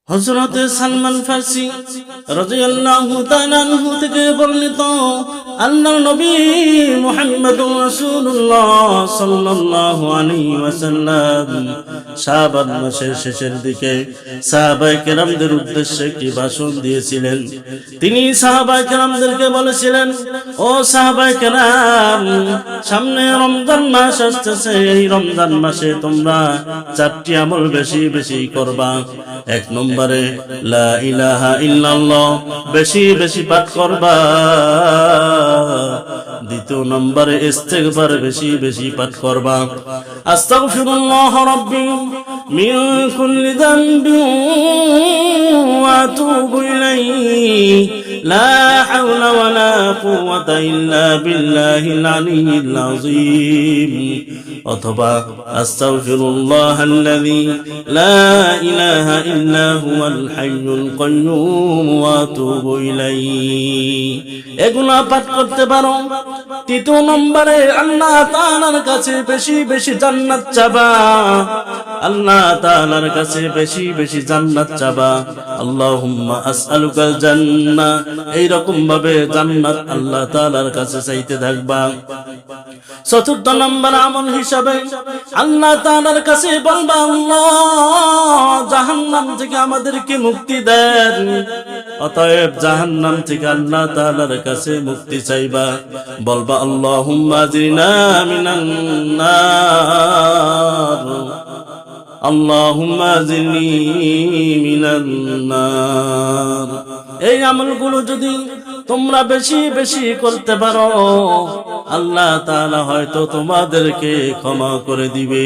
হযরত সালমান ফারসি রাদিয়াল্লাহু তাআলা আনহু থেকে বর্ণিত আল্লাহর নবী মুহাম্মদুর রাসূলুল্লাহ সাল্লাল্লাহু আলাইহি ওয়াসাল্লাম শাবান মাসের শেষের দিকে সাহাবায়ে কেরামদের উদ্দেশ্যে একটি ভাষণ দিয়েছিলেন। তিনি সাহাবায়ে কেরামদেরকে বলেছিলেন, ও সাহাবায়ে কেরাম, সামনে রমজান মাস আসতেছে। এই রমজান মাসে তোমরা চারটি আমল বেশি বেশি করবা। এক নম্বরে লা ইলাহা ইল্লাল্লাহ বেশি বেশি পাঠ করবা। দ্বিতীয় নম্বরে ইস্তিগফার বেশি বেশি পাঠ করবা। আস্তাগফিরুল্লাহ রাব্বি মিন কুল্লি যামবি ওয়া আতুবু ইলাইহি লা হাওলা ওয়ালা কুওয়াতা ইল্লা বিল্লাহিল আলিয়্যিল আযীম। অথবা আস্তাগফিরুল্লাহাল্লাযী লা ইলাহা ইল্লা হুয়াল হাইয়ুল কাইয়্যুম ওয়া আতুবু ইলাইহি। এগুলো পাঠ করতে পারো। তৃতীয় নম্বরে আল্লাহ তাআলার কাছে বেশি বেশি জান্নাত চাবা। আল্লাহ তাআলার কাছে বেশি বেশি জান্নাত চাবা। আল্লাহুম্মা আসআলুকাল জান্নাহ, এই রকম ভাবে জান্নাত আল্লাহ তাআলার কাছে চাইতে থাকবা। চতুর্থ নম্বর আমল হিসাবে আল্লাহ তাআলার কাছে বলবা, আল্লাহ জাহান্নাম থেকে আমাদেরকে মুক্তি দেন। অতএব জাহান্নাম থেকে আল্লাহ তাআলার কাছে মুক্তি চাইবা। বলবা আল্লাহুম্মা আজরিনা মিনান নার, আল্লাহুম্মা আজরিনি মিনান নার। এই আমলগুলো যদি তোমরা বেশি বেশি করতে পারো, আল্লাহ তাআলা হয়তো তোমাদেরকে ক্ষমা করে দিবে।